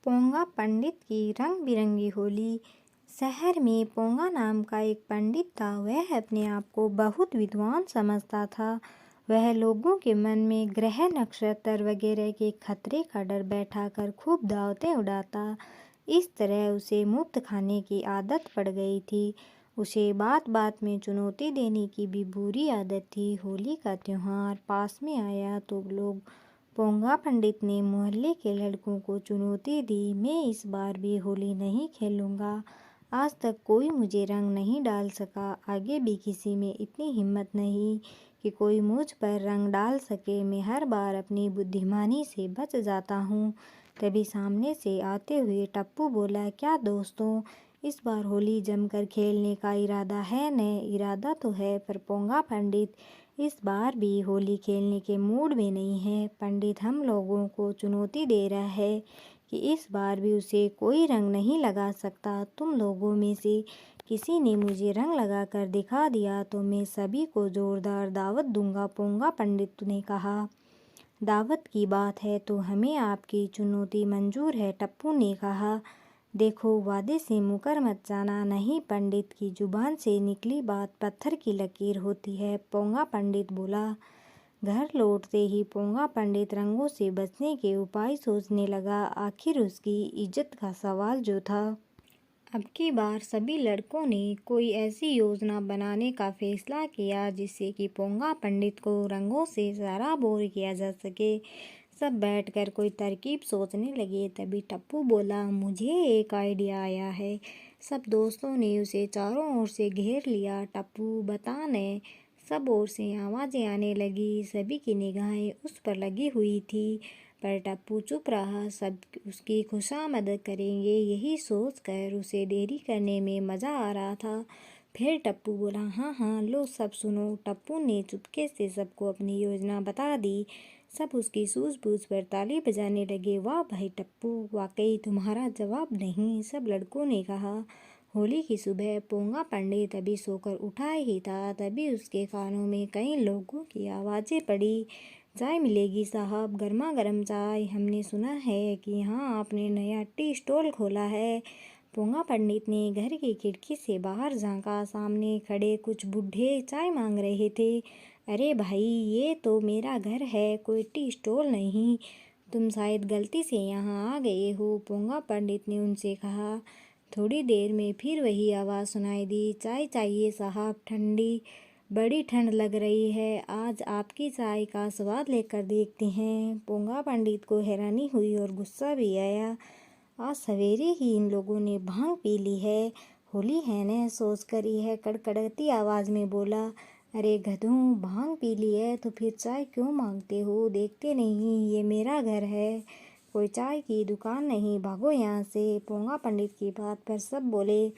पोंगा पंडित की रंग बिरंगी होली। शहर में पोंगा नाम का एक पंडित था। वह अपने आप को बहुत विद्वान समझता था। वह लोगों के मन में ग्रह नक्षत्र वगैरह के खतरे का डर बैठाकर खूब दावतें उड़ाता। इस तरह उसे मुफ्त खाने की आदत पड़ गई थी। उसे बात बात में चुनौती देने की भी बुरी आदत थी। होली का त्योहार पास में आया तो लोग पोंगा पंडित ने मोहल्ले के लड़कों को चुनौती दी, मैं इस बार भी होली नहीं खेलूंगा। आज तक कोई मुझे रंग नहीं डाल सका, आगे भी किसी में इतनी हिम्मत नहीं कि कोई मुझ पर रंग डाल सके। मैं हर बार अपनी बुद्धिमानी से बच जाता हूँ। तभी सामने से आते हुए टप्पू बोला, क्या दोस्तों, इस बार होली जमकर खेलने का इरादा है न? इरादा तो है, पर पोंगा पंडित इस बार भी होली खेलने के मूड में नहीं है। पंडित हम लोगों को चुनौती दे रहा है कि इस बार भी उसे कोई रंग नहीं लगा सकता। तुम लोगों में से किसी ने मुझे रंग लगा कर दिखा दिया तो मैं सभी को जोरदार दावत दूंगा, पोंगा पंडित ने कहा। दावत की बात है तो हमें आपकी चुनौती मंजूर है, टप्पू ने कहा। देखो, वादे से मुकर मत जाना, नहीं। पंडित की जुबान से निकली बात पत्थर की लकीर होती है, पोंगा पंडित बोला। घर लौटते ही पोंगा पंडित रंगों से बचने के उपाय सोचने लगा। आखिर उसकी इज्जत का सवाल जो था। अब की बार सभी लड़कों ने कोई ऐसी योजना बनाने का फैसला किया जिससे कि पोंगा पंडित को रंगों से सराबोर किया जा सके। सब बैठकर कोई तरकीब सोचने लगे। तभी टप्पू बोला, मुझे एक आइडिया आया है। सब दोस्तों ने उसे चारों ओर से घेर लिया। टप्पू बता न। सब ओर से आवाज़ें आने लगी। सभी की निगाहें उस पर लगी हुई थी, पर टप्पू चुप रहा। सब उसकी खुशामद करेंगे, यही सोचकर उसे देरी करने में मज़ा आ रहा था। फिर टप्पू बोला, हाँ हाँ, लो सब सुनो। टप्पू ने चुपके से सबको अपनी योजना बता दी। सब उसकी सूझबूझ पर ताली बजाने लगे। वाह भाई टप्पू, वाकई तुम्हारा जवाब नहीं, सब लड़कों ने कहा। होली की सुबह पोंगा पंडित अभी सोकर उठा ही था, तभी उसके कानों में कई लोगों की आवाज़ें पड़ी। चाय मिलेगी साहब, गर्मा गर्म चाय। हमने सुना है कि यहाँ आपने नया टी स्टॉल खोला है। पोंगा पंडित ने घर की खिड़की से बाहर झांका। सामने खड़े कुछ बूढ़े चाय मांग रहे थे। अरे भाई, ये तो मेरा घर है, कोई टी स्टॉल नहीं। तुम शायद गलती से यहाँ आ गए हो, पोंगा पंडित ने उनसे कहा। थोड़ी देर में फिर वही आवाज़ सुनाई दी, चाय चाहिए साहब, ठंडी, बड़ी ठंड लग रही है, आज आपकी चाय का स्वाद लेकर देखते हैं। पोंगा पंडित को हैरानी हुई और गुस्सा भी आया। आज सवेरे ही इन लोगों ने भांग पी ली है, होली है न सोचकर यह कड़कड़ाती आवाज़ में बोला। अरे गधों, भांग पी ली है तो फिर चाय क्यों मांगते हो? देखते नहीं ये मेरा घर है, कोई चाय की दुकान नहीं, भागो यहाँ से। पोंगा पंडित की बात पर सब बोले,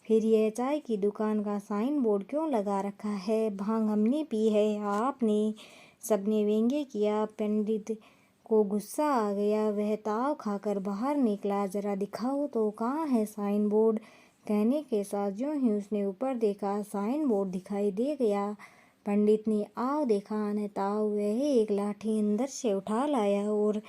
फिर यह चाय की दुकान का साइन बोर्ड क्यों लगा रखा है? भांग हमने पी है, आपने? सबने व्यंग्य किया। पंडित को गुस्सा आ गया। वह ताव खाकर बाहर निकला। जरा दिखाओ तो, कहाँ है साइन बोर्ड? कहने के साथ जो ही उसने ऊपर देखा, साइन बोर्ड दिखाई दे गया। पंडित ने आओ देखा न ताव, वह एक लाठी अंदर से उठा लाया और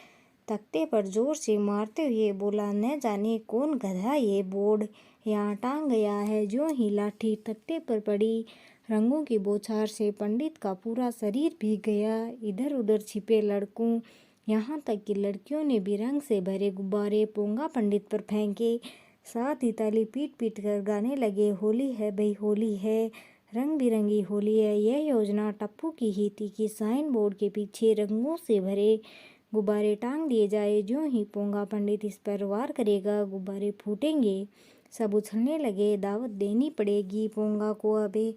तख्ते पर जोर से मारते हुए बोला, न जाने कौन गधा ये बोर्ड यहाँ टांग गया है। जो ही लाठी तख्ते पर पड़ी, रंगों की बौछार से पंडित का पूरा शरीर भीग गया। इधर उधर छिपे लड़कों, यहाँ तक कि लड़कियों ने भी रंग से भरे गुब्बारे पोंगा पंडित पर फेंके। साथ ही ताली पीट पीट कर गाने लगे, होली है भाई होली है, रंग बिरंगी होली है। यह योजना टप्पू की ही थी कि साइन बोर्ड के पीछे रंगों से भरे गुब्बारे टांग दिए जाए। जो ही पोंगा पंडित इस पर वार करेगा, गुब्बारे फूटेंगे। सब उछलने लगे, दावत देनी पड़ेगी पोंगा को अभी।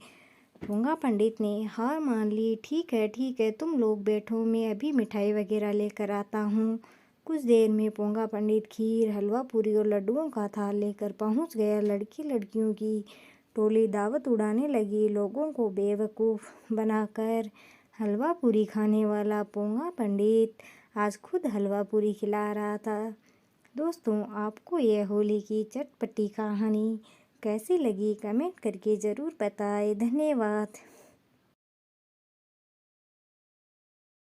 पोंगा पंडित ने हार मान ली। ठीक है, तुम लोग बैठो, मैं अभी मिठाई वगैरह लेकर आता हूँ। कुछ देर में पोंगा पंडित खीर, हलवा पूरी और लड्डुओं का थाल लेकर पहुँच गया। लड़की लड़कियों की टोली दावत उड़ाने लगी। लोगों को बेवकूफ़ बनाकर हलवा पूरी खाने वाला पोंगा पंडित आज खुद हलवा पूरी खिला रहा था। दोस्तों, आपको यह होली की चटपटी कहानी कैसी लगी, कमेंट करके ज़रूर बताएं। धन्यवाद।